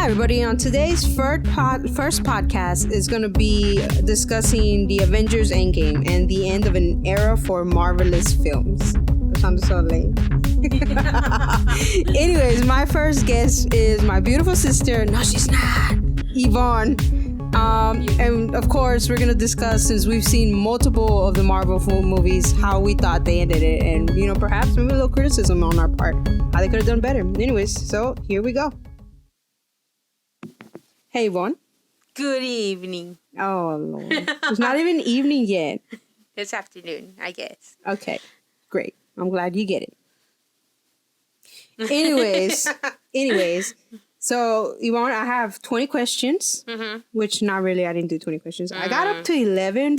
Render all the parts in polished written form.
Hi, everybody. On today's first podcast is going to be discussing the Avengers Endgame and the end of an era for marvelous films. That sounded so lame. Anyways, my first guest is my beautiful sister. No, she's not. Yvonne. And of course, we're going to discuss, since we've seen multiple of the Marvel movies, how we thought they ended it. And, perhaps maybe a little criticism on our part. How they could have done better. Anyways, so here we go. Hey, Yvonne. Good evening. Oh, Lord. It's not even evening yet. It's afternoon, I guess. Okay, great. I'm glad you get it. Anyways, so, Yvonne, I have 20 questions, which not really, I didn't do 20 questions. I got up to 11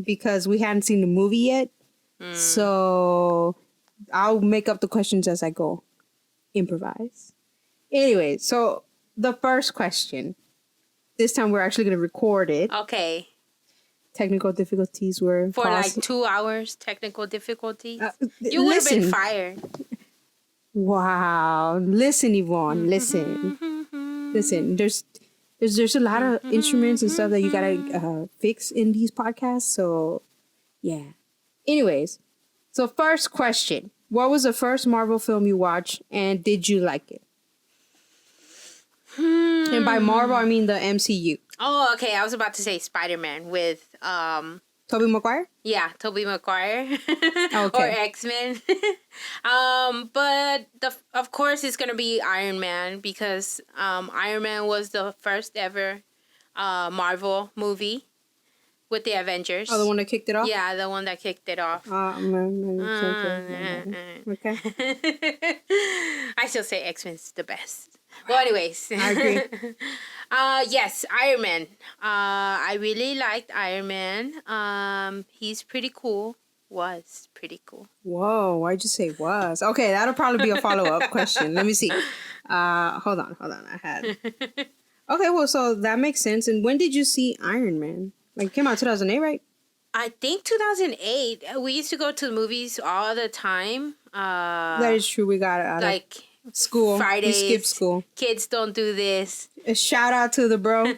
because we hadn't seen the movie yet. So, I'll make up the questions as I go. Improvise. Anyway, so the first question. This time we're actually going to record it. Okay. Technical difficulties were for like 2 hours. Technical difficulties. You would have been fired. Wow! Listen, Yvonne. Listen. There's a lot of instruments and stuff that you gotta fix in these podcasts. So, yeah. Anyways, so first question: what was the first Marvel film you watched, and did you like it? And by Marvel, I mean the MCU. Oh, okay. I was about to say Spider-Man with Tobey Maguire? Yeah, Tobey Maguire. Okay. Or X-Men. But of course it's gonna be Iron Man, because Iron Man was the first ever Marvel movie with the Avengers. Oh, the one that kicked it off? Yeah, the one that kicked it off. Okay. I still say X-Men's the best. Well, anyways. I agree. Yes, Iron Man. I really liked Iron Man. He's pretty cool. Was pretty cool. Whoa, why'd you say was? Okay, that'll probably be a follow-up question. Let me see. Hold on. I had... Okay, well, so that makes sense. And when did you see Iron Man? Like, it came out 2008, right? I think 2008. We used to go to the movies all the time. That is true. We got it out of school. Fridays. We skipped school. Kids don't do this. A shout out to the bro.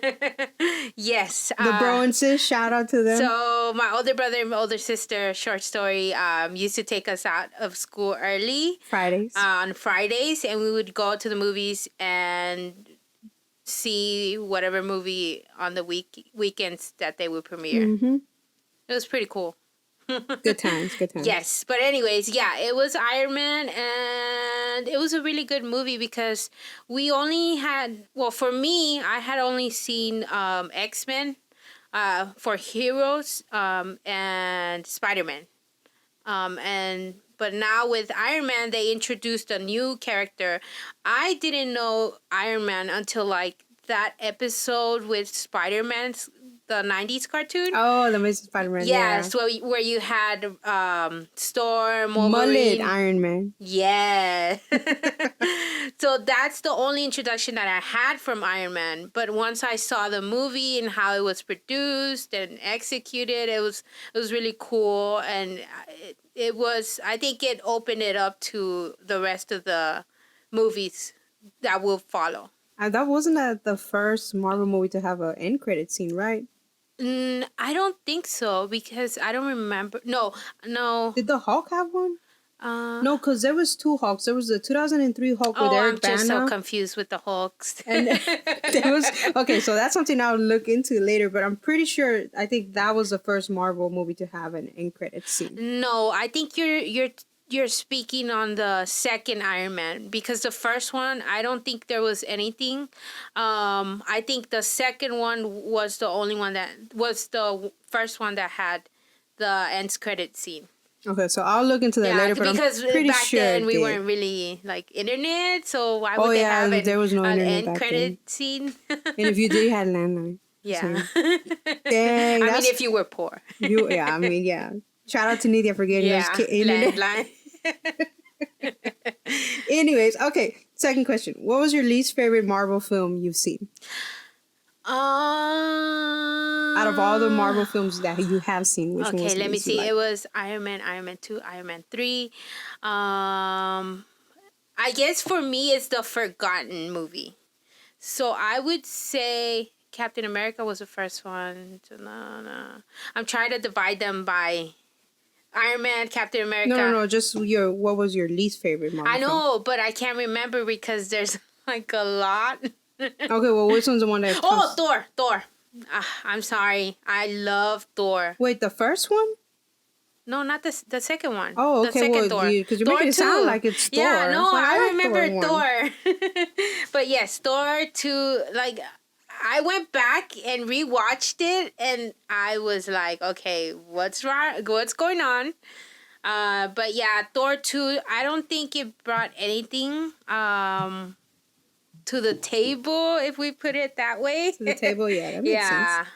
Yes. The bro and sis, shout out to them. So my older brother and my older sister, short story, used to take us out of school early. On Fridays. And we would go to the movies and see whatever movie on the weekends that they would premiere. Mm-hmm. It was pretty cool. Good times. Yes, but anyways, yeah, it was Iron Man, and it was a really good movie because we only had, well, for me, I had only seen X-Men for heroes and Spider-Man. But now with Iron Man, they introduced a new character. I didn't know Iron Man until like that episode with Spider-Man's, the 90s cartoon. Oh, the Amazing Spider-Man. Yeah, so where you had Storm, Wolverine. Mullet Iron Man. Yeah. So that's the only introduction that I had from Iron Man. But once I saw the movie and how it was produced and executed, it was really cool. And it was, I think it opened it up to the rest of the movies that will follow. And that wasn't the first Marvel movie to have an end credit scene, right? I don't think so, because I don't remember. No. Did the Hulk have one? No, because there was two Hulks. There was the 2003 Hulk with Eric Bana. I'm just so confused with the Hulks. And there was... Okay, so that's something I'll look into later, but I'm pretty sure, I think that was the first Marvel movie to have an end credit scene. No, I think you're speaking on the second Iron Man, because the first one, I don't think there was anything. I think the second one was the only one that was the first one that had the end credit scene. Okay, so I'll look into that later, but because I'm pretty back sure then we weren't really like internet, so why would they have there was no an internet end credit scene? And if you did, you had landline. Yeah. So, dang, I mean, if you were poor. Yeah. Shout out to Nidia for getting those landline. Anyways, okay. Second question: what was your least favorite Marvel film you've seen? Out of all the Marvel films that you have seen, which one was the let me see. Like? It was Iron Man, Iron Man 2, Iron Man 3. I guess for me, it's the forgotten movie. So I would say Captain America was the first one. No. I'm trying to divide them by Iron Man, Captain America. No. Just what was your least favorite Marvel I film? know, but I can't remember because there's like a lot. Okay, well, which one's the one that comes... Thor. I'm sorry. I love Thor. Wait, the first one? No, not the second one. Oh, the okay. second Well, Thor. because you're Thor making it 2. sound like it's Thor. Yeah, no, So I like remember Thor 1. Thor. But yes, Thor 2, like, I went back and rewatched it, and I was like, okay, what's wrong? What's going on? But yeah, Thor 2, I don't think it brought anything to the table, if we put it that way. To the table, yeah, that makes sense.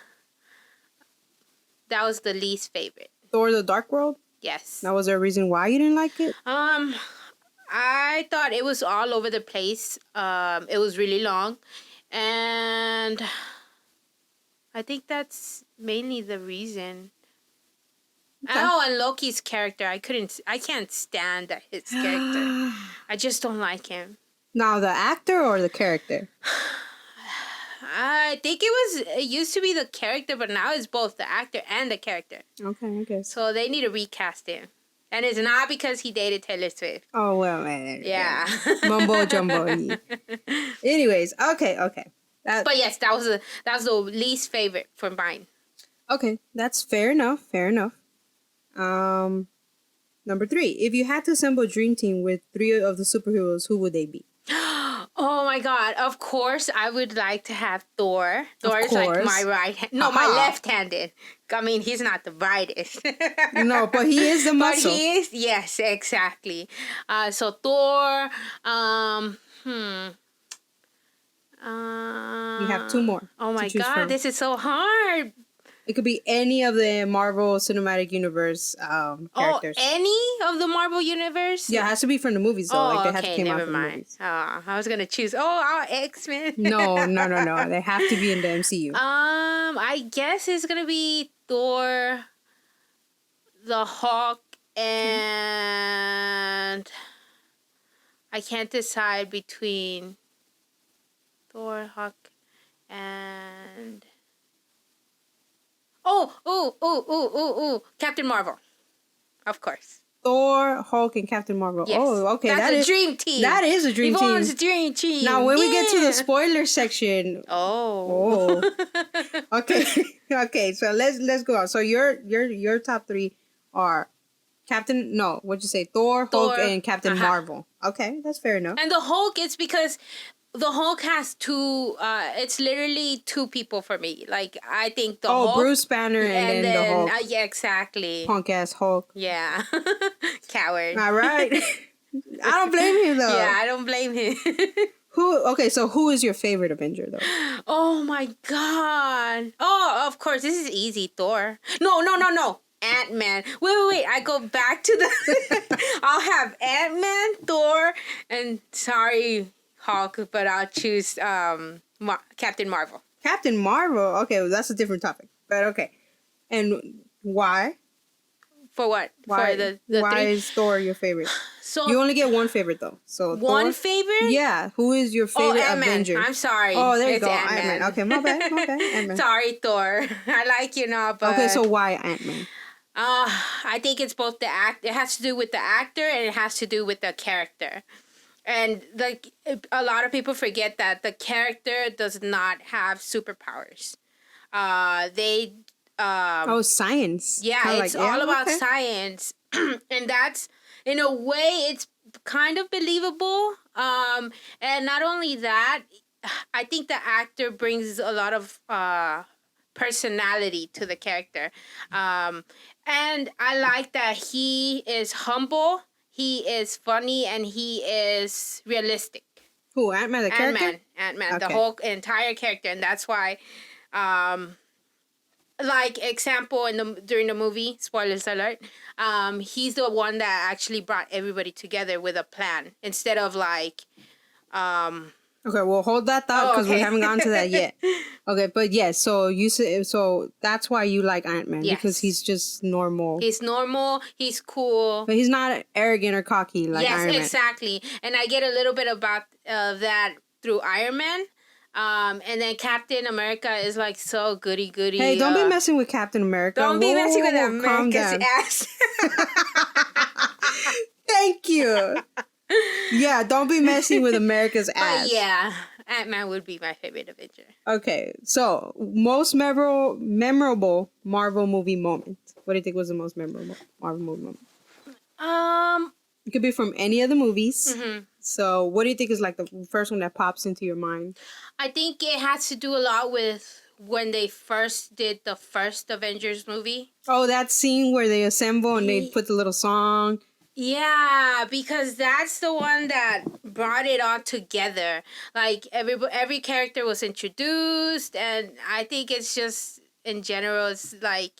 That was the least favorite. Thor: The Dark World? Yes. Now, was there a reason why you didn't like it? I thought it was all over the place. It was really long, and I think that's mainly the reason. Okay. Oh, and Loki's character, I can't stand his character. I just don't like him. Now, the actor or the character? I think it used to be the character, but now it's both the actor and the character. Okay, I guess. So they need to recast him. And it's not because he dated Taylor Swift. Oh, well, man. Yeah. Mumbo jumbo. Anyways, okay. But yes, that was the least favorite for mine. Okay, that's fair enough. Number 3. If you had to assemble a dream team with 3 of the superheroes, who would they be? Oh my God! Of course, I would like to have Thor. Thor is like my right hand. No, my left-handed. I mean, he's not the brightest. No, but he is the muscle. But he is. Yes, exactly. So Thor. You have 2 more. Oh my God! This is so hard. It could be any of the Marvel Cinematic Universe characters. Oh, any of the Marvel Universe? Yeah, it has to be from the movies, though. Oh, like, they have to okay, come out never from the mind. movies. I was going to choose, X-Men. No. They have to be in the MCU. I guess it's going to be Thor, the Hulk, and I can't decide between Thor, Hulk, and... Oh, Captain Marvel. Of course. Thor, Hulk, and Captain Marvel. Yes. Oh, okay. That's a dream team. That is a dream Yvonne's team. dream team. Now, when we get to the spoiler section... Oh. Okay. Okay, so let's go on. So your top 3 are what'd you say? Thor, Hulk, and Captain Marvel. Okay, that's fair enough. And the Hulk, it's because... The Hulk has 2, it's literally 2 people for me. Like, I think the Hulk... Oh, Bruce Banner and then the Hulk. Yeah, exactly. Punk-ass Hulk. Yeah. Coward. All right. I don't blame him, though. Yeah, I don't blame him. So who is your favorite Avenger, though? Oh, my God. Oh, of course, this is easy, Thor. No. Ant-Man. Wait. I go back to the... I'll have Ant-Man, Thor, and sorry... Hulk, but I'll choose Captain Marvel. Captain Marvel? Okay, well, that's a different topic. But okay. And why? For what? Why, For the why 3? is Thor your favorite? So you only get one favorite, though. So one Thor, favorite? Yeah. Who is your favorite Avenger? I'm sorry. Oh, there you go. Ant-Man. Okay, my bad. Okay, Ant-Man. Sorry, Thor. I like you now, but... Okay, so why Ant-Man? I think it's both the act. It has to do with the actor, and it has to do with the character. And like a lot of people forget that the character does not have superpowers. Science. Yeah, it's all about science, and that's in a way it's kind of believable. And not only that, I think the actor brings a lot of personality to the character, and I like that he is humble. He is funny and he is realistic. Who, Ant-Man the character? Ant-Man, okay. The whole entire character. And that's why, like, example, during the movie, spoilers alert, he's the one that actually brought everybody together with a plan. Instead of, like, Okay, well, hold that thought because we haven't gotten to that yet. Okay, but yes, so you said so that's why you like Ant-Man because Yes. he's just normal. He's normal. He's cool. But he's not arrogant or cocky like Yes, Iron Man. exactly. And I get a little bit about that through Iron Man. And then Captain America is like so goody. Hey, don't be messing with Captain America. Don't be messing with calm America's down. ass. Thank you. Yeah, don't be messing with America's ass. But yeah, Ant-Man would be my favorite Avenger. Okay, so most memorable Marvel movie moment. What do you think was the most memorable Marvel movie moment? It could be from any of the movies. Mm-hmm. So what do you think is like the first one that pops into your mind? I think it has to do a lot with when they first did the first Avengers movie. Oh, that scene where they assemble and they put the little song. Yeah, because that's the one that brought it all together. Like every character was introduced, and I think it's just in general, it's like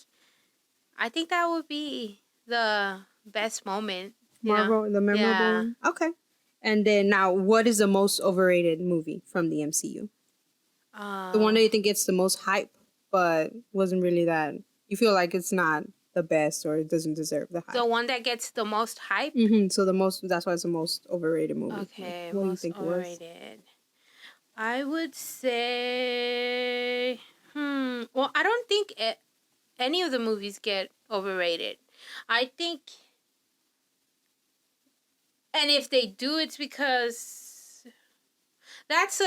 I think that would be the best moment. Marvel, the memorable one? Okay. And then now, what is the most overrated movie from the MCU? The one that you think gets the most hype, but wasn't really that. You feel like it's not the best or it doesn't deserve the hype. The one that gets the most hype? So that's why it's the most overrated movie. Okay, what most do you think overrated. It was? I would say, well, I don't think any of the movies get overrated. I think, and if they do, it's because that's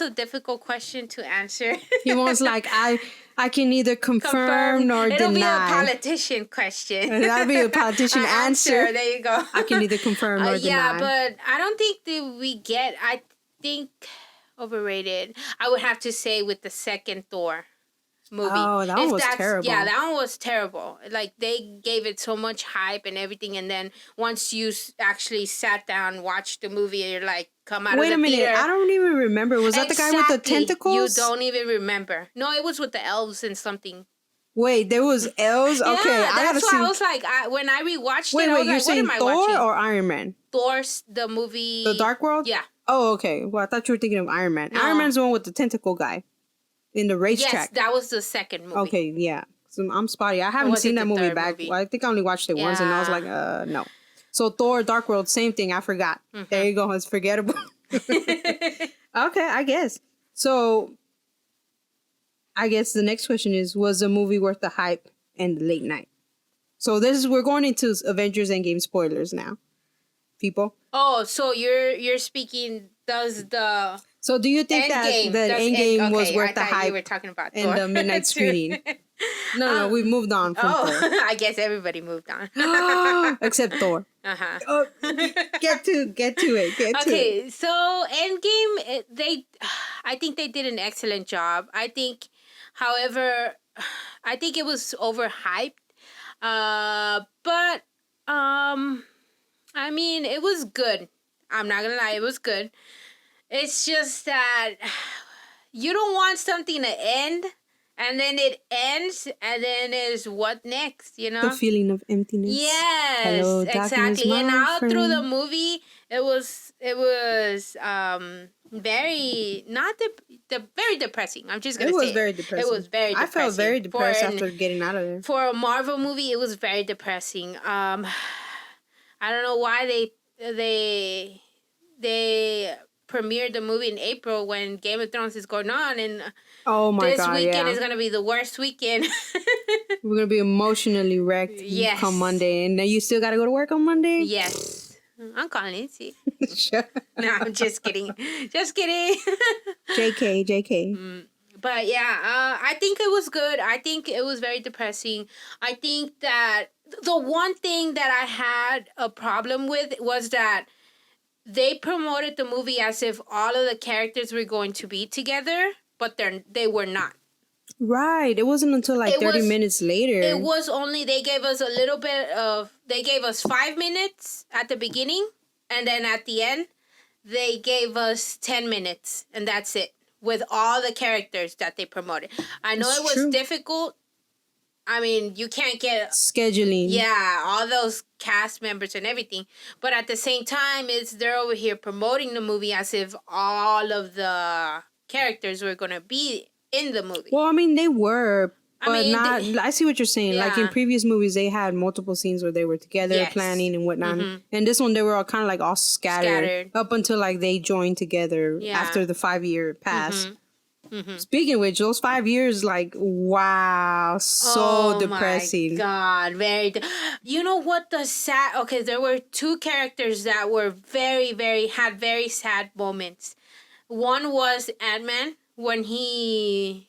a difficult question to answer. He wants like I can neither confirm nor It'll deny. It'll be a politician question. That'll be a politician answer. There you go. I can neither confirm nor deny. Yeah, but I don't think that we get. I think overrated. I would have to say with the second Thor movie. Oh, that one was terrible. Yeah, that one was terrible. Like they gave it so much hype and everything, and then once you actually sat down, watched the movie, you're like, come out of the theater. Wait a minute, I don't even remember. Was that the guy with the tentacles? You don't even remember. No, it was with the elves and something. Wait, there was elves? Okay, yeah, I gotta see. That's why I was like, when I rewatched it, I was you're like, saying what am Thor I watching? or Iron Man? Thor's the movie. The Dark World? Yeah. Oh, okay. Well, I thought you were thinking of Iron Man. No. Iron Man's the one with the tentacle guy in the racetrack. Yes, that was the second movie. Okay, yeah. So I'm spotty. I haven't seen that movie back. Well, I think I only watched it once, and I was like, no. So Thor, Dark World, same thing. I forgot. Mm-hmm. There you go. It's forgettable. Okay, I guess. So I guess the next question is, was the movie worth the hype and the late night? So we're going into Avengers Endgame spoilers now, people. Oh, so you're speaking, So do you think that the Endgame was worth the hype? You were talking about and the midnight screening. No, we moved on from Thor. I guess everybody moved on. Except Thor. Uh-huh. Get to it. Okay, so Endgame, I think they did an excellent job. I think, however, I think it was overhyped. But I mean, it was good. I'm not gonna lie, it was good. It's just that you don't want something to end, and then it ends, and then is what next, you know? The feeling of emptiness. Yes, hello, exactly. And all through the movie, it was very very depressing. I'm just gonna say it was very depressing. It was very depressing. I felt very depressed after getting out of there. For a Marvel movie, it was very depressing. I don't know why they premiered the movie in April when Game of Thrones is going on, and this weekend is gonna be the worst weekend. We're gonna be emotionally wrecked come Monday, and then you still gotta go to work on Monday. Yes, I'm calling Nancy. No, I'm just kidding. Just kidding. JK. But yeah, I think it was good. I think it was very depressing. I think that the one thing that I had a problem with was that they promoted the movie as if all of the characters were going to be together, but they were not. Right. It wasn't until 30 minutes later. It was only, they gave us 5 minutes at the beginning, and then at the end, they gave us 10 minutes, and that's it, with all the characters that they promoted. I know it was difficult. I mean, you can't get scheduling. Yeah, all those cast members and everything. But at the same time, they're over here promoting the movie as if all of the characters were going to be in the movie. Well, I mean, they were, but I mean, not. I see what you're saying. Like in previous movies, they had multiple scenes where they were together, planning and whatnot. And this one, they were all kind of like all scattered up until like they joined together after the 5-year pass. Speaking of which, those 5 years, like, wow, so depressing. Oh my God, you know what okay, there were 2 characters that were had very sad moments. One was Ant-Man when he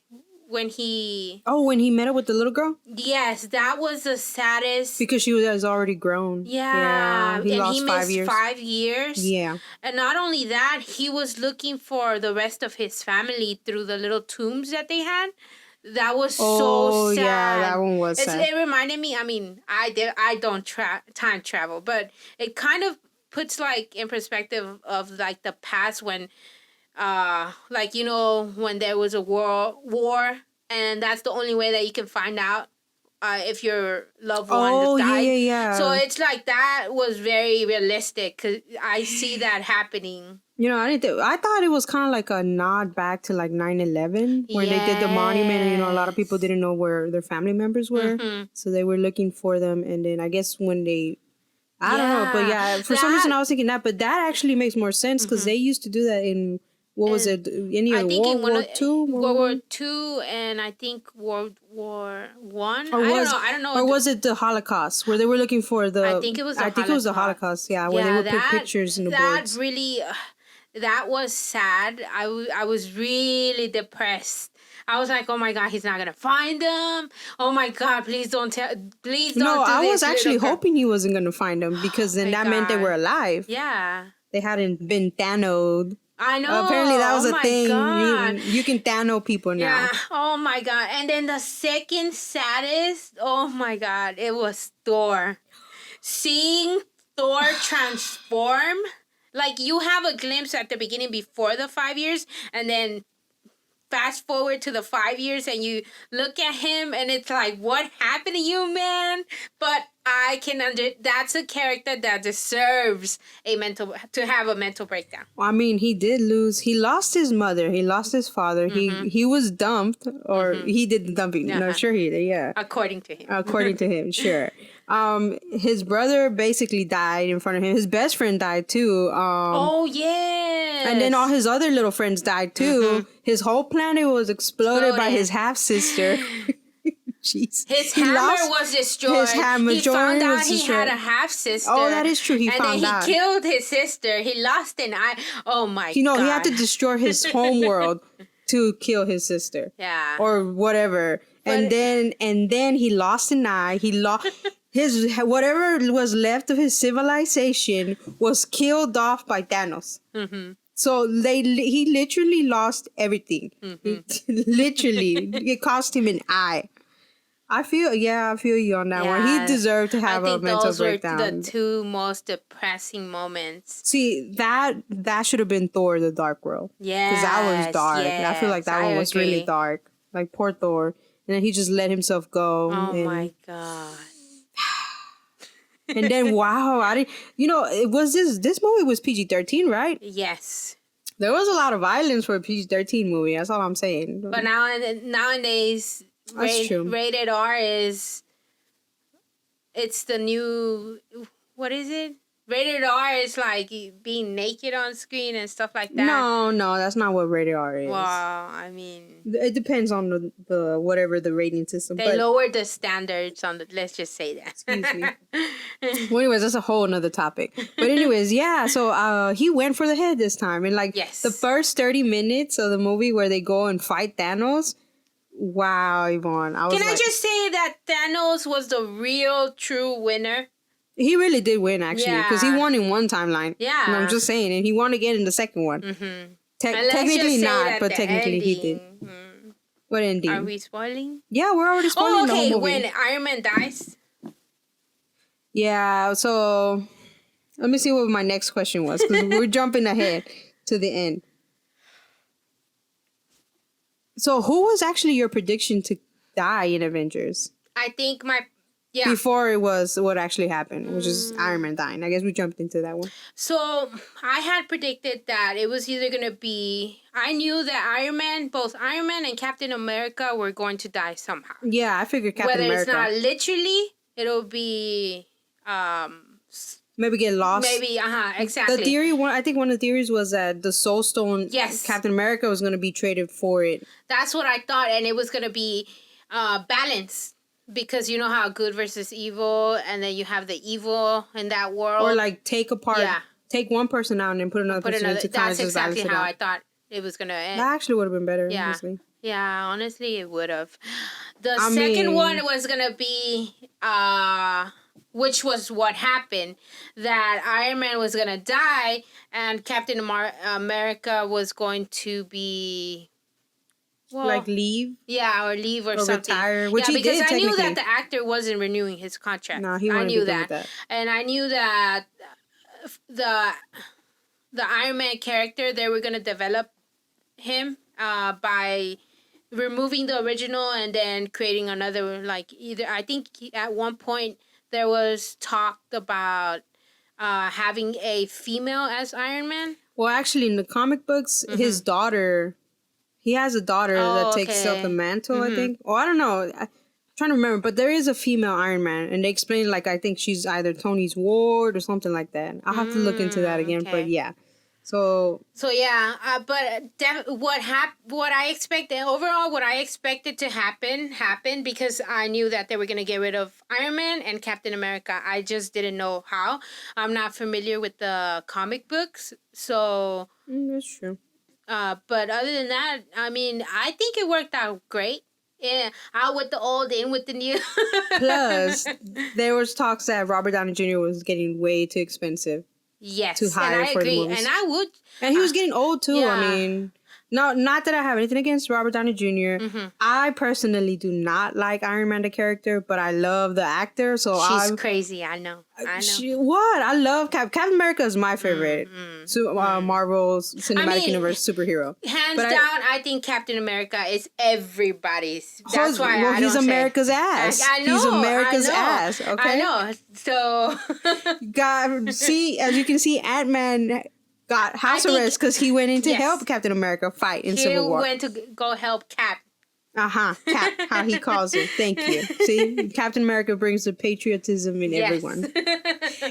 met up with the little girl? Yes, that was the saddest. Because she was already grown. Yeah. He lost 5 years. 5 years. Yeah. And not only that, he was looking for the rest of his family through the little tombs that they had. That was so sad. Yeah, that one was sad. It reminded me, I mean, I don't time travel, but it kind of puts like in perspective of like the past when like, you know, when there was a war, and that's the only way that you can find out if your loved one died. Yeah. So it's like that was very realistic because I see that happening. You know, I thought it was kind of like a nod back to like 9/11 when they did the monument, and you know, a lot of people didn't know where their family members were, so they were looking for them. And then I guess when I don't know, but for some reason I was thinking that, but that actually makes more sense because they used to do that in. What was it? World War II? World War II, and I think World War One. I don't know. Or was it the Holocaust where they were looking for the? I think it was. It was the Holocaust. Yeah, where they would put pictures in the boards. That really, that was sad. I was really depressed. I was like, oh my God, he's not gonna find them. Oh my God, please don't tell. Please don't. No, I was actually hoping he wasn't gonna find them because then that meant they were alive. Yeah. They hadn't been Thano'd. I know. Apparently that was a thing. You can Thano people now. Yeah. Oh my God. And then the second saddest, oh my God, it was Thor. Seeing Thor transform, like you have a glimpse at the beginning before the 5 years, and then fast forward to the 5 years and you look at him and it's like, what happened to you, man? But I can that's a character that deserves to have a mental breakdown. Well, I mean, he lost his mother, he lost his father, he was dumped, or he did the dumping. No, sure he did, yeah. According to him, sure. His brother basically died in front of him. His best friend died too. Oh yeah. And then all his other little friends died too. His whole planet was exploded by his half sister. Jeez. His hammer was destroyed. His hammer he found out he had a half sister. Oh, that is true. He found out. And then he killed his sister. He lost an eye. Oh my God. He had to destroy his home world to kill his sister. Yeah. Or whatever. And then he lost an eye. He lost his whatever was left of his civilization was killed off by Thanos. So he literally lost everything. Literally, it cost him an eye. I feel you on that one. He deserved to have a mental breakdown. Those were the 2 most depressing moments. See, that should have been Thor: The Dark World. Yeah, because that was dark. I feel like that one was really dark. Like poor Thor, and then he just let himself go. Oh my God. And then this movie was PG-13, right? Yes. There was a lot of violence for a PG-13 movie. That's all I'm saying. But nowadays, rated R it's the new, what is it? Rated R is like being naked on screen and stuff like that. No, that's not what rated R is. Well, I mean, it depends on the whatever the rating system. They lowered the standards on let's just say that. Excuse me. Well, anyways, that's a whole nother topic. But anyways, yeah. So he went for the head this time, and like the first 30 minutes of the movie where they go and fight Thanos. Wow, Yvonne. Can I just say that Thanos was the real true winner? He really did win, actually, because he won in one timeline. Yeah. And I'm just saying, and he won again in the second one. Technically not, but technically he did. What ending? Are we spoiling? Yeah, we're already spoiling the whole movie. When Iron Man dies. Yeah, so let me see what my next question was, because we're jumping ahead to the end. So who was actually your prediction to die in Avengers? I think before it was what actually happened, which is Iron Man dying. I guess we jumped into that one. So I had predicted that it was either going to be. I knew that both Iron Man and Captain America were going to die somehow. Yeah, I figured Captain Whether America. Whether it's not literally, it'll be. Maybe get lost. Maybe, exactly. The theory, I think one of the theories was that the Soul Stone, yes, Captain America was going to be traded for it. That's what I thought, and it was going to be balanced. Because you know how good versus evil, and then you have the evil in that world. Or like take one person out and then put another person into. That's exactly how I thought it was going to end. That actually would have been better, yeah. honestly. Yeah, honestly, it would have. The second one was going to be, which was what happened, that Iron Man was going to die, and Captain America was going to be... Well, like leave? Yeah, or leave or something. Retire, which he because did, I knew that the actor wasn't renewing his contract. No, he wanted to do that. And I knew that the Iron Man character, they were going to develop him by removing the original and then creating another, like either... I think at one point there was talked about having a female as Iron Man. Well, actually, in the comic books, his daughter... He has a daughter that takes up the mantle, I think. Oh, I don't know. I'm trying to remember. But there is a female Iron Man. And they explain, like, I think she's either Tony's ward or something like that. I'll have to look into that again. But, yeah. So yeah. But what I expected, overall, what I expected to happen, happened because I knew that they were going to get rid of Iron Man and Captain America. I just didn't know how. I'm not familiar with the comic books. So... that's true. But other than that, I mean, I think it worked out great. Yeah, out with the old, in with the new. Plus, there was talks that Robert Downey Jr. was getting way too expensive. Yes, to hire and I for agree, the movies. And I would. And he was getting old too. Yeah. I mean, no, not that I have anything against Robert Downey Jr. I personally do not like Iron Man the character, but I love the actor. So she's crazy. I know. I love Captain America is my favorite Marvel's Cinematic Universe superhero. Hands down, I think Captain America is everybody's. That's why he's America's ass. I know. He's America's ass. Okay, I know. So, see, as you can see, Ant-Man got house arrest because he went in to help Captain America fight in Civil War. He went to go help Cap. Cap, how he calls it. Thank you. See, Captain America brings the patriotism in everyone.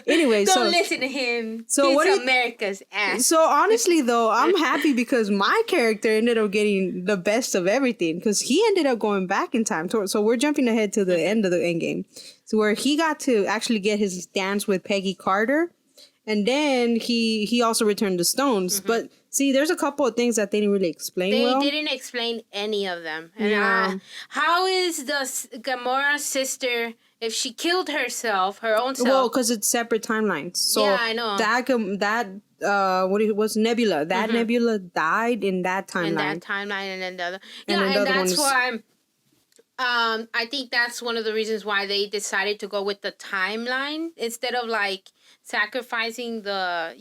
Anyway, don't listen to him. So he's America's ass. So honestly, though, I'm happy because my character ended up getting the best of everything because he ended up going back in time. So we're jumping ahead to the end of the Endgame, so where he got to actually get his dance with Peggy Carter. And then he also returned the stones. But see, there's a couple of things that they didn't really explain They didn't explain any of them. And how is the Gamora's sister, if she killed herself, her own self? Well, because it's separate timelines. So yeah, I know. Was Nebula. That Nebula died in that timeline. In that timeline, and then the other. Yeah, and that's why I think that's one of the reasons why they decided to go with the timeline instead of like sacrificing the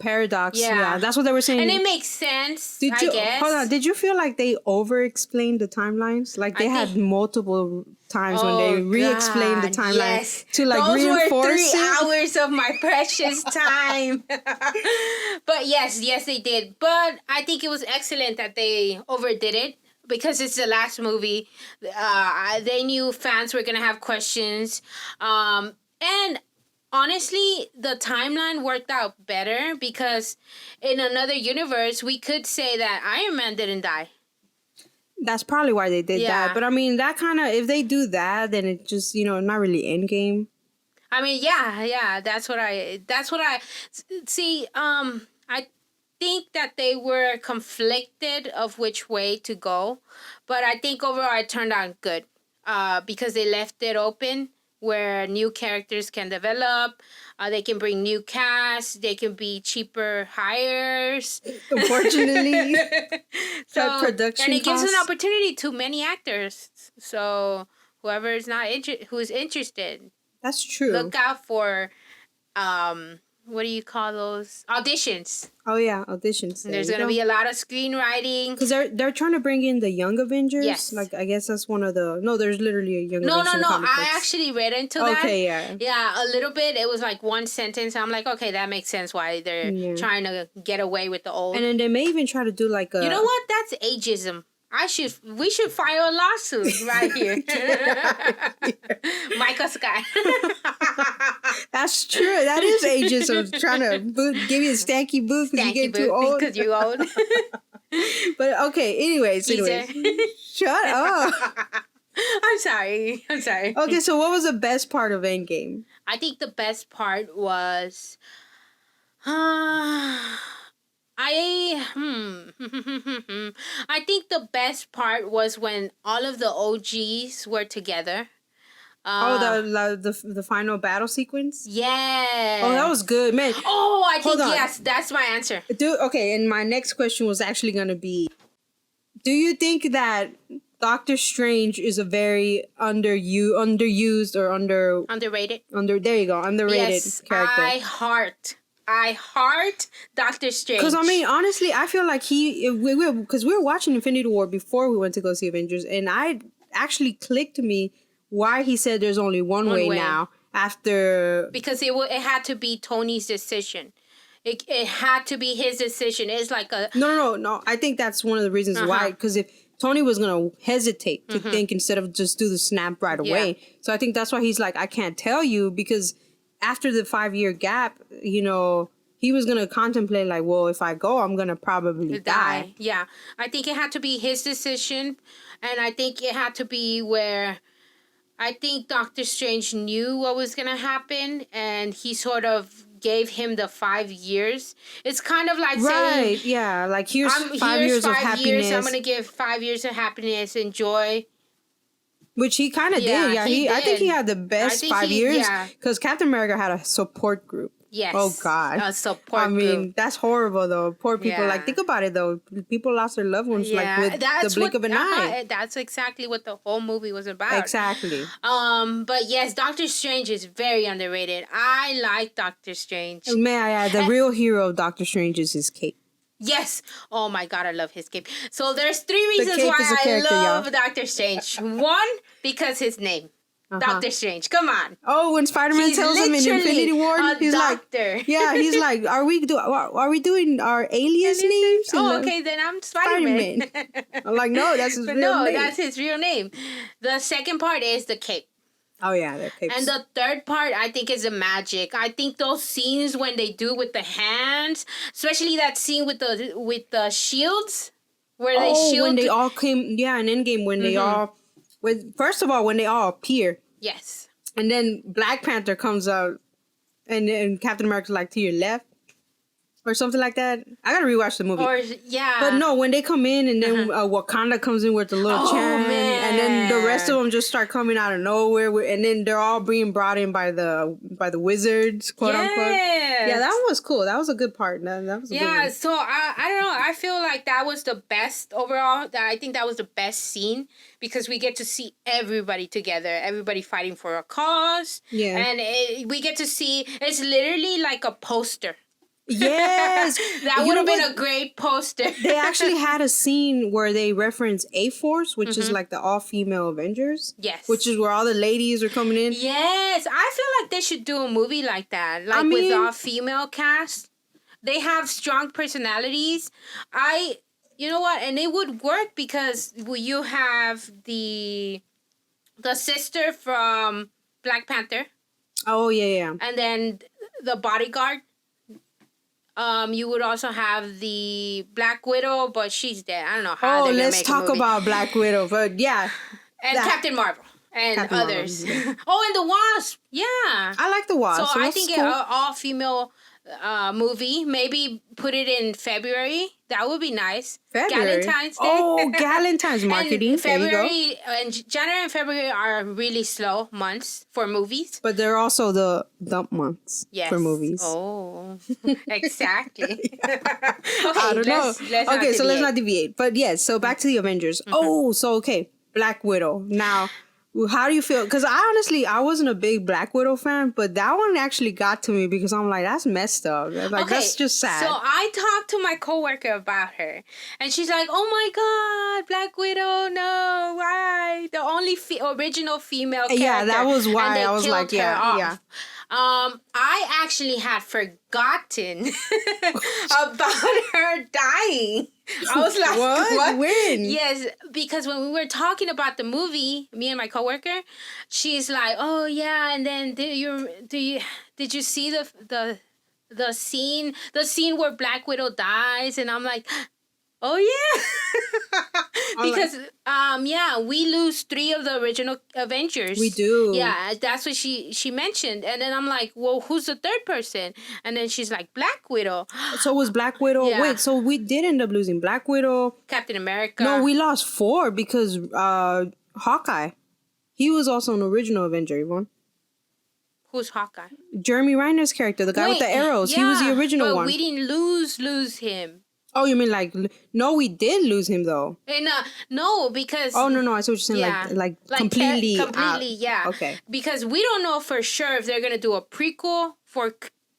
paradox. Yeah, that's what they were saying. And it makes sense, I guess. Hold on, did you feel like they over-explained the timelines? Like they had multiple times when they re-explained the timeline to like those reinforce were 3 hours of my precious time. But yes, they did. But I think it was excellent that they overdid it. Because it's the last movie, they knew fans were going to have questions. And honestly, the timeline worked out better because in another universe, we could say that Iron Man didn't die. That's probably why they did that. But I mean, that kind of, if they do that, then it just, not really Endgame. I mean, yeah, that's what I see. I think that they were conflicted of which way to go, but I think overall it turned out good because they left it open where new characters can develop, they can bring new casts, they can be cheaper hires. Unfortunately, production and it gives an opportunity to many actors. So whoever is who's interested, that's true. Look out for what do you call those? Auditions. Oh yeah, auditions. There's gonna be a lot of screenwriting. Because they're trying to bring in the young Avengers. Yes. Like I guess that's one of the. No, there's literally a young. No. Avengers in the comic I books. actually read into that. Okay, yeah. Yeah, a little bit. It was like one sentence. I'm like, okay, that makes sense why they're trying to get away with the old. And then they may even try to do like a. You know what? That's ageism. We should file a lawsuit right here. Michael Scott. That's true. That is ageism. Trying to give you a stanky boot because you get too old. Because you're old. But okay, anyways. Shut up. I'm sorry. Okay, so what was the best part of Endgame? I think the best part was... I think the best part was when all of the OGs were together. The final battle sequence? Yeah. Oh, that was good, man. Oh, I think yes, that's my answer. Dude, okay, and my next question was actually going to be, do you think that Doctor Strange is a very underused or underrated? There you go, underrated character. I heart Doctor Strange. Because, I mean, honestly, I feel like because we were watching Infinity War before we went to go see Avengers, and I actually clicked to me why he said there's only one way now after... Because it had to be Tony's decision. It had to be his decision. It's like a... No. I think that's one of the reasons why. Because if Tony was going to hesitate to think instead of just do the snap right away. So I think that's why he's like, I can't tell you, because... After the 5-year gap, he was going to contemplate like, well, if I go, I'm going to probably die. Yeah. I think it had to be his decision. And I think it had to be where I think Doctor Strange knew what was going to happen. And he sort of gave him the 5 years. It's kind of like saying... Right, yeah. Like, here's 5 years of happiness. I'm going to give 5 years of happiness and joy. Which he kind of did. Yeah, I think he had the best 5 years. Because Captain America had a support group. Yes. Oh, God. A support group. I mean, that's horrible, though. Poor people. Like, think about it, though. People lost their loved ones, like, with the blink of an eye. That's exactly what the whole movie was about. Exactly. But yes, Doctor Strange is very underrated. I like Doctor Strange. May I add, the real hero of Doctor Strange is his cape. Yes. Oh my God, I love his cape. So there's 3 reasons why I love Doctor Strange. 1, because his name. Doctor Strange. Come on. Oh, when Spider-Man tells him in Infinity War, he's doctor. Like, yeah, he's like, are we doing our alias names? Oh, okay, then I'm Spider-Man. I'm like, no, that's his real name. No, that's his real name. The second part is the cape. Oh yeah, their capes. And the third part, I think, is the magic. I think those scenes when they do with the hands, especially that scene with the shields, where they shield. When they all came, in Endgame, when they all, first of all, when they all appear. Yes. And then Black Panther comes out, and Captain America's like, to your left. Or something like that. I gotta rewatch the movie. But no, when they come in and then Wakanda comes in with the little chant, and then the rest of them just start coming out of nowhere, and then they're all being brought in by the wizards, quote unquote. Yeah, that one was cool. That was a good part. That was a good one. So I don't know. I feel like that was the best overall. I think that was the best scene because we get to see everybody together, everybody fighting for a cause. Yeah, and we get to see. It's literally like a poster. Yes. That would have been a great poster. They actually had a scene where they reference A-Force, which is like the all-female Avengers. Yes. Which is where all the ladies are coming in. Yes. I feel like they should do a movie like that. Like with all-female cast. They have strong personalities. You know what? And it would work because you have the sister from Black Panther. Oh, yeah. And then the bodyguard. You would also have the Black Widow, but she's dead. I don't know how. Oh, let's talk about Black Widow, but yeah, and Captain Marvel and Captain others. Marvel, yeah. Oh, and the Wasp. Yeah, I like the Wasp. So I think cool. An all-female movie. Maybe put it in February. That would be nice. February. Valentine's Day. Oh, Valentine's marketing. February and January and February are really slow months for movies. But they're also the dump months for movies. Oh, exactly. Okay, I don't know. Let's not deviate. But yes, so back to the Avengers. Mm-hmm. Oh, so okay, Black Widow. Now, How do you feel? Because I wasn't a big Black Widow fan, but that one actually got to me because I'm like, that's messed up. Like, that's just sad. So I talked to my coworker about her, and she's like, "Oh my God, Black Widow! No, why? The only original female character." Yeah, that was why and they I was killed like, her yeah, off. yeah. I actually had forgotten about her dying. I was like, what? When? Yes, because when we were talking about the movie, me and my coworker, she's like, "Oh yeah," and then did you see the scene where Black Widow dies? And I'm like, oh yeah. Because we lose 3 of the original Avengers. We do. Yeah, that's what she mentioned. And then I'm like, well, who's the third person? And then she's like, Black Widow. So was Black Widow? Yeah. Wait, so we did end up losing Black Widow, Captain America. No, we lost 4 because Hawkeye. He was also an original Avenger, Yvonne. Who's Hawkeye? Jeremy Renner's character, the guy with the arrows. He was the original one. But we didn't lose him. Oh, you mean like... No, we did lose him, though. And no, because... Oh, no, I see what you're saying. Yeah. Like completely yeah. Okay. Because we don't know for sure if they're going to do a prequel for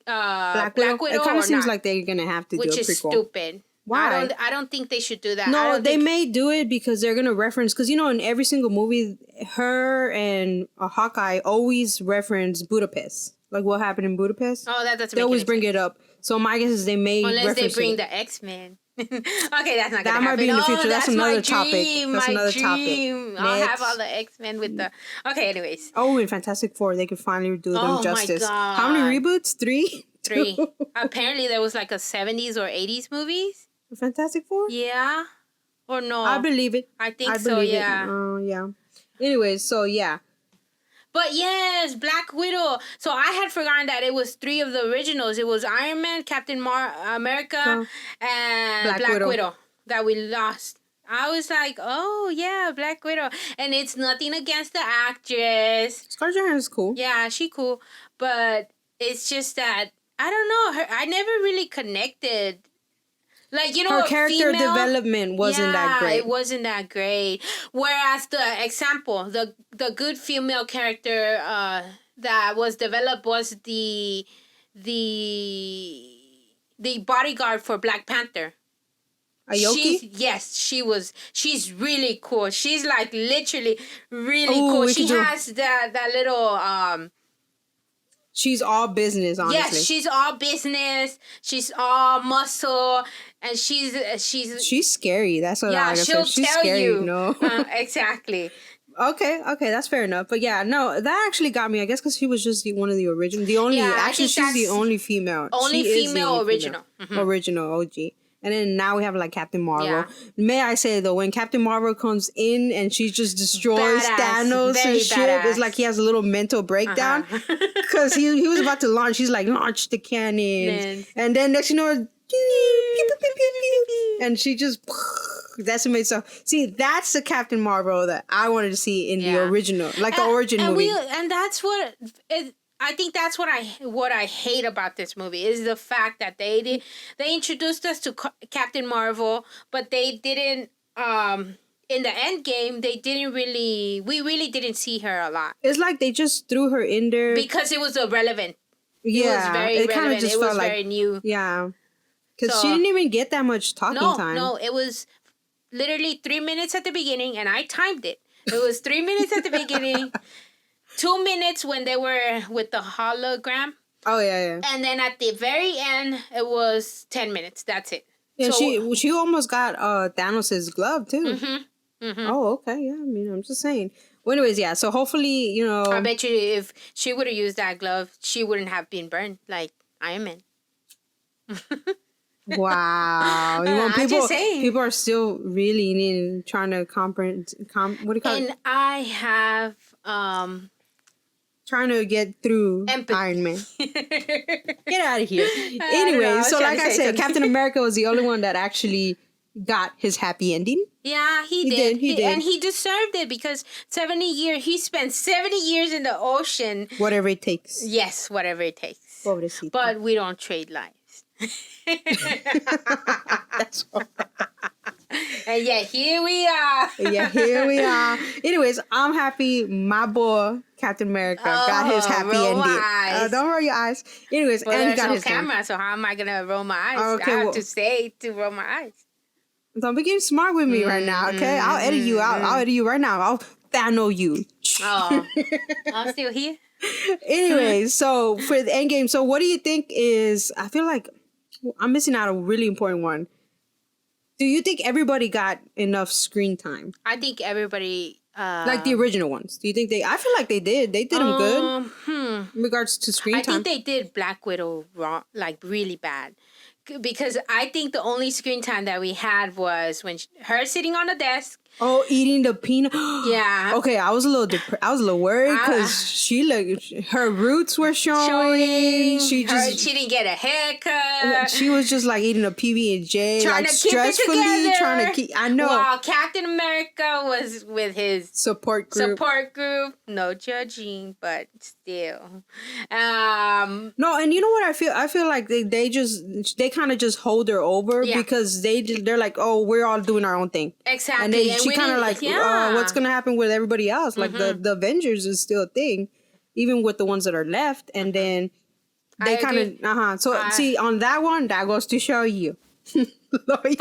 Black Widow. It kind of seems like they're going to have to do a prequel. Which is stupid. Why? I don't think they should do that. No, they may do it because they're going to reference... Because, in every single movie, her and Hawkeye always reference Budapest. Like what happened in Budapest. Oh, that doesn't They always bring it up. So my guess is they may unless they bring it. the X-Men. Okay, that's not gonna happen. That might be in the future. That's another topic. That's another topic. I'll have all the X-Men with the... Okay, anyways. Oh, in Fantastic Four, they could finally do them justice. My God. How many reboots? 3? 3. Apparently there was like a 70s or 80s movies. Fantastic Four? Yeah. Or no? I believe it. I think so, yeah. Yeah. Anyways, so yeah. But yes, Black Widow. So I had forgotten that it was 3 of the originals. It was Iron Man, Captain America, and Black Widow that we lost. I was like, oh yeah, Black Widow. And it's nothing against the actress. Scarlett Johansson's cool. Yeah, she cool. But it's just that, I don't know, I never really connected. Like, her character development wasn't that great. It wasn't that great. Whereas the example, the good female character that was developed was the bodyguard for Black Panther. Aoki? She's really cool. She's like literally really cool. She has that little she's all business, honestly. Yes, she's all business. She's all muscle, and she's scary. That's what I she'll say. She's tell scary, you. No, exactly. Okay, that's fair enough. But yeah, no, that actually got me. I guess because she was just one of the original, the only. Yeah, actually, she's the only female. Original. Mm-hmm. Original OG. And then now we have like Captain Marvel. Yeah. May I say though, when Captain Marvel comes in and she just destroys Thanos and shit, it's like he has a little mental breakdown because he was about to launch. He's like, launch the cannon, and then next you know, and she just decimates. So see, that's the Captain Marvel that I wanted to see in the original, like the origin movie. And that's what I think that's what I hate about this movie is the fact that they introduced us to Captain Marvel, but they didn't in the Endgame we really didn't see her a lot. It's like they just threw her in there because it was irrelevant. Yeah, it was very relevant. Just it was felt very new. Yeah, because she didn't even get that much talking time. No, it was literally 3 minutes at the beginning, and I timed it. It was 3 minutes at the beginning. 2 minutes when they were with the hologram. Oh, yeah. And then at the very end, it was 10 minutes. That's it. Yeah, so, she almost got Thanos' glove, too. Mm-hmm, mm-hmm. Oh, okay. Yeah, I mean, I'm just saying. Well, anyways, yeah. So hopefully, I bet you if she would have used that glove, she wouldn't have been burned like Iron Man. Wow. I'm just saying. People are still really trying to comprehend. What do you call it? And I have... trying to get through empathy. Iron Man. Get out of here. Anyway, so like I said, Captain America was the only one that actually got his happy ending. Yeah, he did. He did. And he deserved it because he spent 70 years in the ocean. Whatever it takes. Yes, whatever it takes. But we don't trade lives. That's all. And here we are. Anyways, I'm happy my boy Captain America got his happy roll ending. my eyes. Don't roll your eyes. Anyways, Well, and he there's got no his thing. camera, so how am I gonna roll my eyes? Okay, I have well- to say to roll my eyes. Don't be getting smart with me right now, okay? I'll edit you out. I'll edit you right now. I'll Thano you. Oh, I'm still here. Anyways, so for the Endgame, so what do you think is? I feel like I'm missing out a really important one. Do you think everybody got enough screen time? I think everybody. Like the original ones. Do you think they? I feel like they did. They did them good in regards to screen I time. think they did Black Widow wrong, like really bad. Because I think the only screen time that we had was when her sitting on the desk. Oh, eating the peanut. Yeah. Okay, I was a little worried because she her roots were showing. She She didn't get a haircut. She was just like eating a PB and J, Trying like to keep it stressfully together. trying to keep. I know. While Captain America was with his Support group. No judging, but still. No, and you know what I feel? I feel like they kind of just hold her over because they're like, oh, we're all doing our own thing. Exactly. And then she kind of like, what's gonna happen with everybody else? Like the Avengers is still a thing, even with the ones that are left. And then they kind of So see, on that one, that goes to show you loyalty.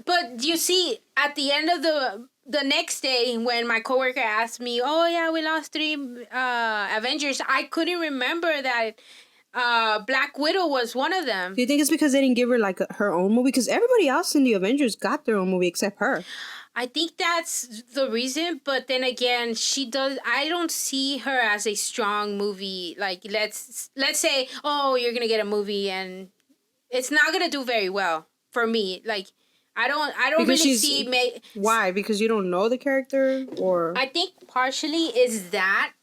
But you see, at the end of the next day, when my coworker asked me, "Oh yeah, we lost 3 Avengers," I couldn't remember that Black Widow was one of them. Do you think it's because they didn't give her like her own movie? Because everybody else in the Avengers got their own movie except her. I think that's the reason, but then again, I don't see her as a strong movie. Like let's say, oh, you're gonna get a movie and it's not gonna do very well for me. Like I don't Because really see. Why? Because you don't know the character, or I think partially is that,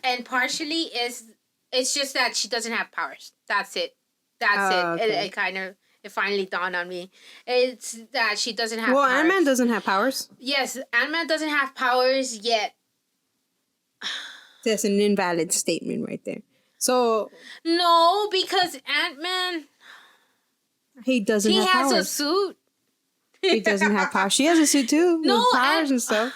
and partially is it's just that she doesn't have powers. That's it. That's it. Okay. It finally dawned on me. It's that she doesn't have powers. Well, Ant-Man doesn't have powers. Yes, Ant-Man doesn't have powers yet. That's an invalid statement right there. So no, because Ant-Man he doesn't have powers. He has a suit. He doesn't have powers. She has a suit too. No, with powers and stuff.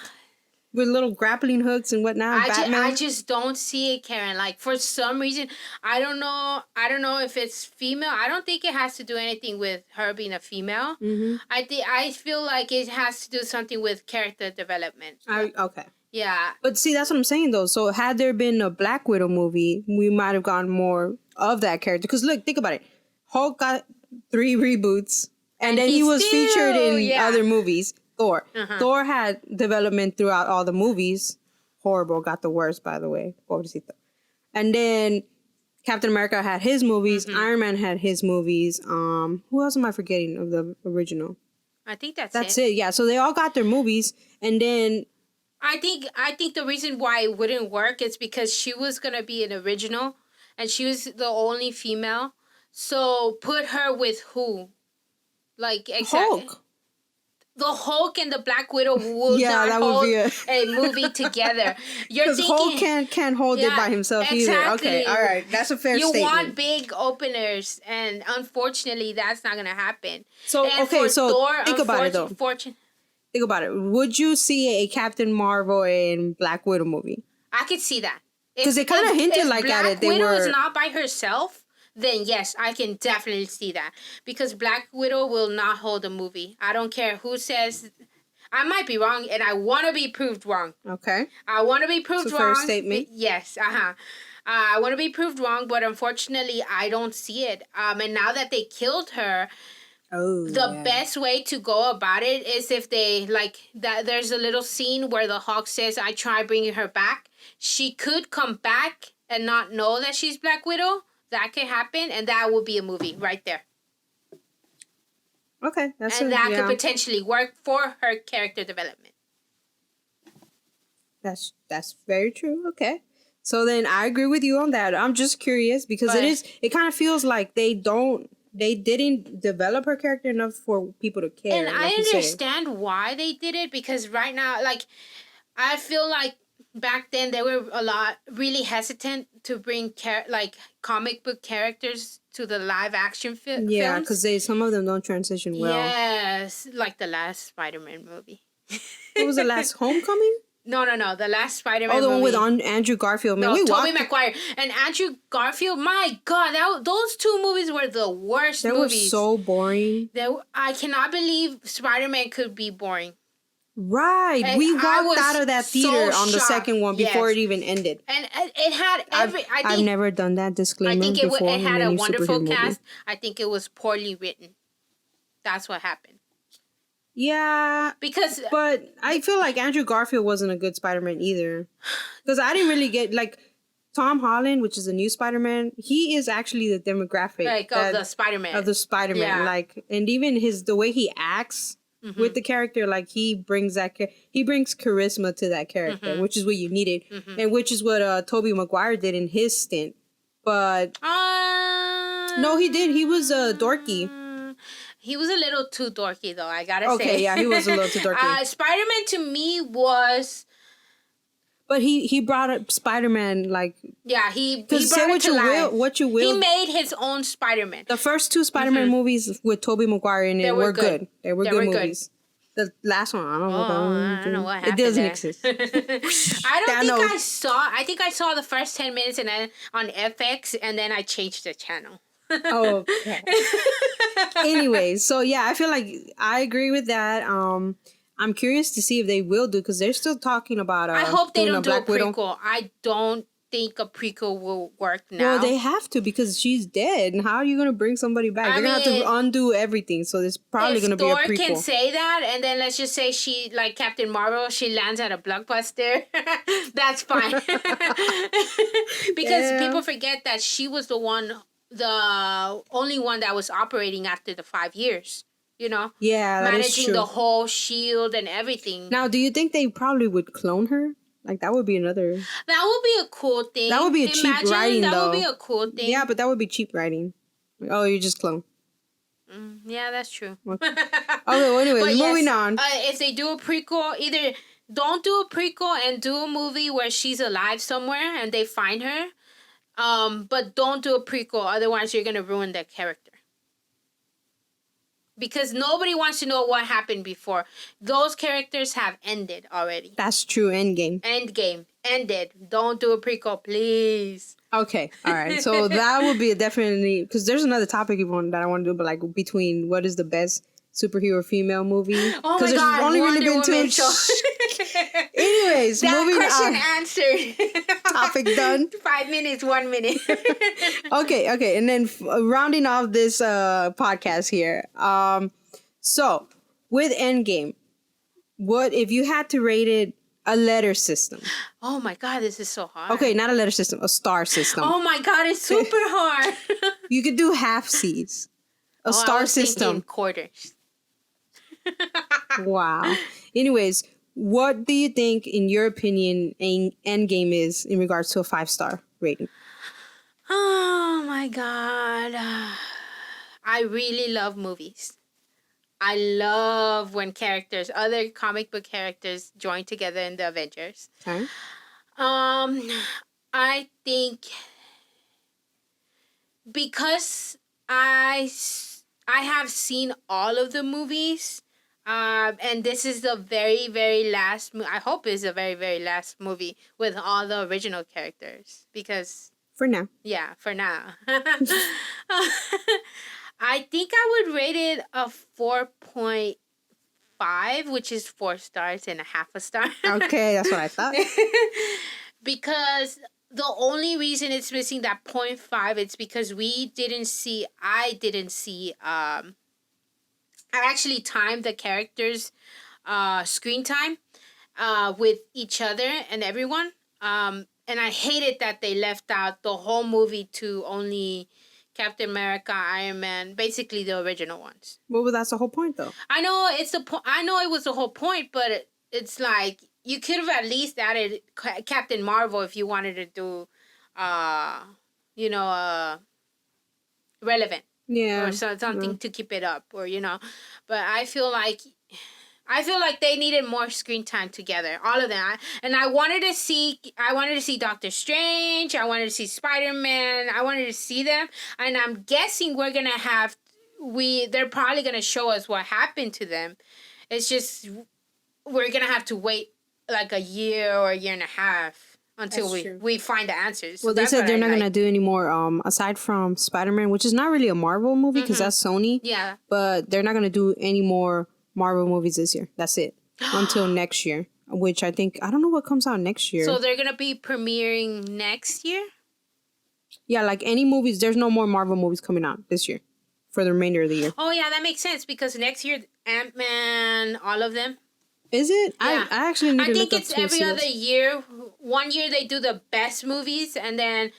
With little grappling hooks and whatnot. I just don't see it, Karen. Like for some reason, I don't know if it's female. I don't think it has to do anything with her being a female. Mm-hmm. I feel like it has to do something with character development. Okay. Yeah. But see, that's what I'm saying though. So had there been a Black Widow movie, we might have gotten more of that character. Because look, think about it. Hulk got 3 reboots, and then he was featured in other movies. Thor. Thor had development throughout all the movies. Horrible. Got the worst, by the way. Pobrecito. And then Captain America had his movies. Iron Man had his movies. Who else am I forgetting of the original? I think that's it. Yeah. So they all got their movies, and then I think the reason why it wouldn't work is because she was gonna be an original, and she was the only female. So put her with who? Like exactly. Hulk. The Hulk and the Black Widow will not that hold would be a movie together. You're thinking Hulk can't hold it by himself either. Okay, all right, that's a fair statement. You want big openers, and unfortunately, that's not gonna happen. So and okay, so Thor, think about it though. Think about it. Would you see a Captain Marvel and Black Widow movie? I could see that because they kind of hinted like Black at it. Widow is not by herself. Then yes, I can definitely see that. Because Black Widow will not hold a movie. I don't care who says. I might be wrong, and I want to be proved wrong. Okay. I want to be proved wrong. Fair statement. Yes, I want to be proved wrong, but unfortunately, I don't see it. And now that they killed her, the best way to go about it is if they, like, that. There's a little scene where the Hulk says, I try bringing her back. She could come back and not know that she's Black Widow. That could happen, and that would be a movie right there. Okay, that could potentially work for her character development. That's very true. Okay, so then I agree with you on that. I'm just curious because it kind of feels like they didn't develop her character enough for people to care. And I understand why they did it, because right now, like, I feel like back then they were really hesitant to bring comic book characters to the live action films. Yeah, because some of them don't transition well. Yes, like the last Spider-Man movie. What was the last Homecoming? No. The last Spider-Man Oh, the one movie. with Andrew Garfield. Man, No, we Tobey walked. Maguire and Andrew Garfield. My God, those two movies were the worst They were movies. so boring. I cannot believe Spider-Man could be boring. Right. And We I walked was out of that so theater on the shocked. second one before Yes. it even ended. And it had I've never done that disclaimer I think before it had in a any wonderful superhero cast. movie. I think it was poorly written. That's what happened. Yeah. Because But I feel like Andrew Garfield wasn't a good Spider-Man either. Because I didn't really get, like, Tom Holland, which is a new Spider-Man, he is actually the demographic. of the Spider-Man. Of the Spider-Man. Yeah. Like, and even the way he acts with the character, like, he brings charisma to that character, which is what you needed. And which is what Tobey Maguire did in his stint. But, no, he did. He was dorky. He was a little too dorky, though, I gotta say. Okay, yeah, he was a little too dorky. Spider-Man to me was... But he brought up Spider-Man, like... Yeah, he Because brought say it what to you life. will, what you will. He made his own Spider-Man. The first two Spider-Man movies with Tobey Maguire in it were good. They were good movies. The last one, I don't know. I don't know what happened. It doesn't there. exist. I think I saw the first 10 minutes and then on FX, and then I changed the channel. Oh, okay. Anyways, so yeah, I feel like I agree with that. I'm curious to see if they will do, because they're still talking about. I hope they don't do a Black Widow. prequel. I don't think a prequel will work now. Well, they have to, because she's dead. And how are you going to bring somebody back? They're going to have to undo everything. So there's probably going to be a prequel. If Thor can say that, and then let's just say she, like Captain Marvel, she lands at a blockbuster, that's fine. Because people forget that she was the only one that was operating after the 5 years. You know? Yeah, that is managing true. the whole shield and everything. Now, do you think they probably would clone her? Like, that would be another... That would be a cool thing. That would be a cheap writing, though. That would be a cool thing. Yeah, but that would be cheap writing. Like, oh, you just clone. Yeah, that's true. Okay, well, anyways, moving on. If they do a prequel, either don't do a prequel and do a movie where she's alive somewhere and they find her, but don't do a prequel, otherwise you're going to ruin their character. Because nobody wants to know what happened before. Those characters have ended already. That's true. Endgame. Ended. Don't do a prequel, please. Okay. All right. So that would be definitely... Because there's another topic that I want to do, but like between what is the best superhero female movie? Oh my God. There's only really been two. Anyways, that moving question on. answered. Topic done. 5 minutes, 1 minute. Okay. And then rounding off this podcast here. So with Endgame, what if you had to rate it a letter system? Oh my God, this is so hard. Okay, not a letter system, a star system. Oh my God, it's super hard. You could do half C's. A star system. Quarters. Wow. Anyways, what do you think, in your opinion, Endgame is in regards to a 5-star rating? Oh my God. I really love movies. I love when other comic book characters join together in the Avengers. Okay. I think because I have seen all of the movies, and this is the very, very last. I hope it's the very, very last movie with all the original characters, because For now. yeah, for now. I think I would rate it a 4.5, which is 4 stars and a half a star. Okay, that's what I thought. Because the only reason it's missing that 0.5, it's because I didn't see, I actually timed the characters' screen time with each other and everyone. And I hated that they left out the whole movie to only Captain America, Iron Man, basically the original ones. Well, that's the whole point, though. I know I know it was the whole point, but it's like you could have at least added Captain Marvel if you wanted to do, relevant. Yeah. Or something to keep it up, or but I feel like they needed more screen time together, all of them. I wanted to see Doctor Strange. I wanted to see Spider-Man. I wanted to see them, and I'm guessing they're probably gonna show us what happened to them. It's just we're gonna have to wait like a year or a year and a half until That's true. we find the answers. Well, they said they're not going to do any more, aside from Spider-Man, which is not really a Marvel movie because that's Sony. Yeah. But they're not going to do any more Marvel movies this year. That's it. Until next year, which I don't know what comes out next year. So they're going to be premiering next year? Yeah, like any movies, there's no more Marvel movies coming out this year for the remainder of the year. Oh, yeah, that makes sense because next year, Ant-Man, all of them. Is it? Yeah. I actually need to look up it's every other year. One year they do the best movies, and then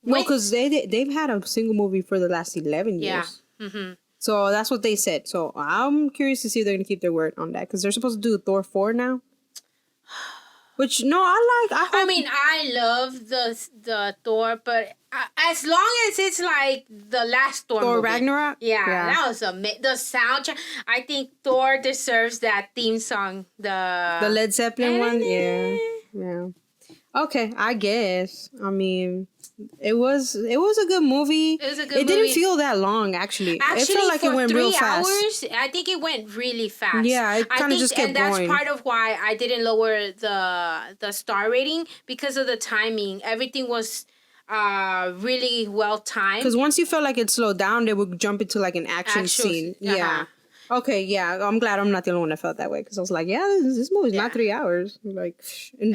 no, because they've had a single movie for the last 11 years. Yeah. Mm-hmm. So that's what they said. So I'm curious to see if they're gonna keep their word on that because they're supposed to do Thor 4 now. Which I mean, I love the Thor, but as long as it's like the last Thor movie. Ragnarok. Yeah, that was the soundtrack. I think Thor deserves that theme song. The Led Zeppelin one. Yeah. Okay, I guess. I mean, it was a good movie. It was a good movie. It didn't feel that long, actually. It felt like it went real fast. 3 hours, I think it went really fast. Yeah, it kind of just kept going. And that's part of why I didn't lower the star rating because of the timing. Everything was really well timed. Because once you felt like it slowed down, they would jump into like an action scene. Yeah. Okay, yeah, I'm glad I'm not the only one that felt that way because I was like, yeah, this movie's not 3 hours. Like, we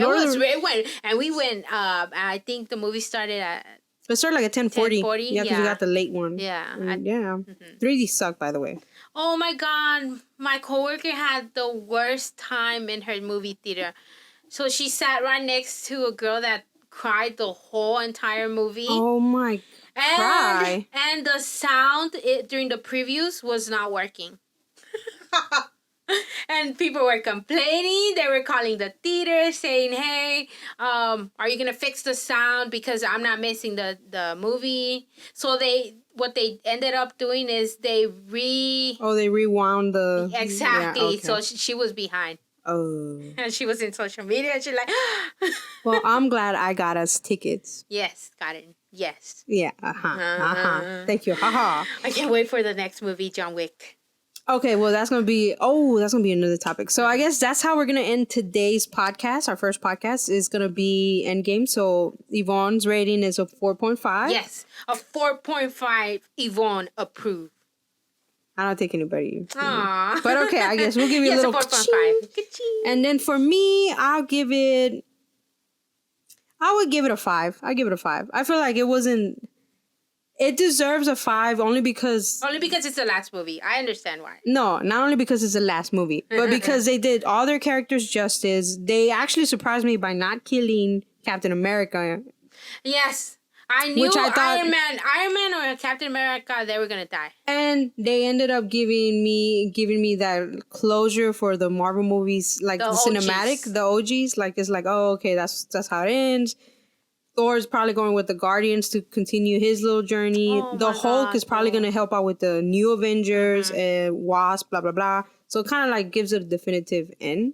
went. I think the movie started at. It started like at 10:40. Yeah, because we got the late one. Yeah, 3D sucked, by the way. Oh my god, my coworker had the worst time in her movie theater. So she sat right next to a girl that cried the whole entire movie. Oh my! And the sound during the previews was not working. And people were complaining. They were calling the theater saying, hey, are you going to fix the sound because I'm not missing the movie? So what they ended up doing is they rewound the... Exactly. Yeah, okay. So she was behind. Oh. And she was in social media and she's like... Well, I'm glad I got us tickets. Yes, got it. Yes. Yeah. Thank you. Haha. I can't wait for the next movie, John Wick. Okay, well, that's gonna be another topic. So I guess that's how we're gonna end today's podcast. Our first podcast is gonna be Endgame. So Yvonne's rating is a 4.5. Yes, a 4.5. Yvonne approved. I don't think anybody. Aww. But okay, I guess we'll give you a little 4.5. And then for me, I would give it a 5. I give it a 5. I feel like it wasn't. It deserves a 5 only because it's the last movie. I understand why. No, not only because it's the last movie, but because they did all their characters justice. They actually surprised me by not killing Captain America. Yes. I knew Iron Man or Captain America, they were gonna die. And they ended up giving me that closure for the Marvel movies, like the cinematic, the OGs. Like it's like, oh, okay, that's how it ends. Thor's probably going with the Guardians to continue his little journey. The Hulk is probably going to help out with the new Avengers and Wasp, blah, blah, blah. So it kind of like gives it a definitive end.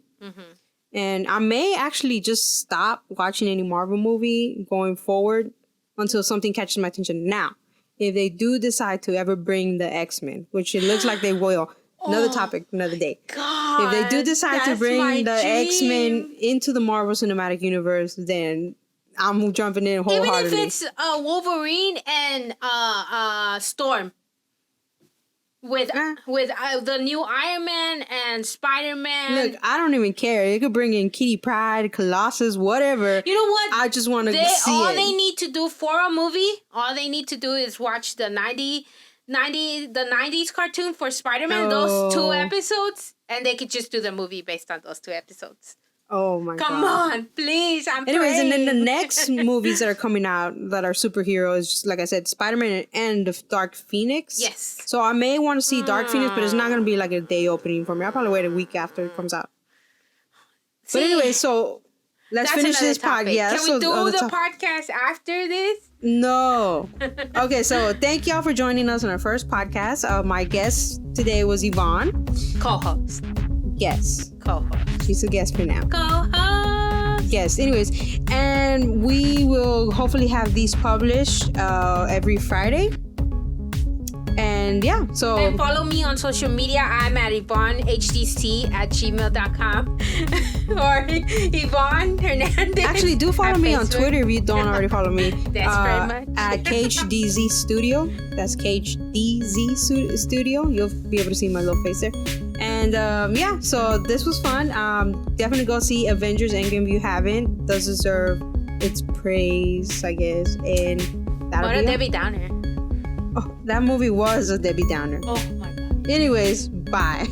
And I may actually just stop watching any Marvel movie going forward until something catches my attention. Now, if they do decide to ever bring the X-Men, which it looks like they will, another topic, another day. God, if they do decide to bring the X-Men into the Marvel Cinematic Universe, then... I'm jumping in wholeheartedly. Even if it's Wolverine and Storm with the new Iron Man and Spider-Man. Look, I don't even care. They could bring in Kitty Pryde, Colossus, whatever. You know what? I just want to see it. All they need to do for a movie, all they need to do is watch the 90s cartoon for Spider-Man, those 2 episodes, and they could just do the movie based on those 2 episodes. Oh my God. Come on, please. Anyways, and then the next movies that are coming out that are superheroes, just like I said, Spider-Man and the Dark Phoenix. Yes. So I may want to see Dark Phoenix, but it's not going to be like a day opening for me. I'll probably wait a week after it comes out. See, but anyway, so let's finish this podcast. Yeah, can we do the podcast after this? No. Okay, so thank y'all for joining us on our first podcast. My guest today was Yvonne. Co-host. Yes. Co-host. She's a guest for now. Co-host. Yes. Anyways, and we will hopefully have these published every Friday. And And yeah, so And follow me on social media. I'm at YvonneHDC@gmail.com or Yvonne Hernandez. actually do follow at me on Facebook. Twitter if you don't already follow me. That's very much. At KHDZ Studio. That's KHDZ Studio. You'll be able to see my little face there. And yeah, so this was fun. Definitely go see Avengers Endgame if you haven't. Does deserve its praise, I guess. And that'll What a be Debbie Downer. Oh, that movie was a Debbie Downer. Oh my God. Anyways, bye.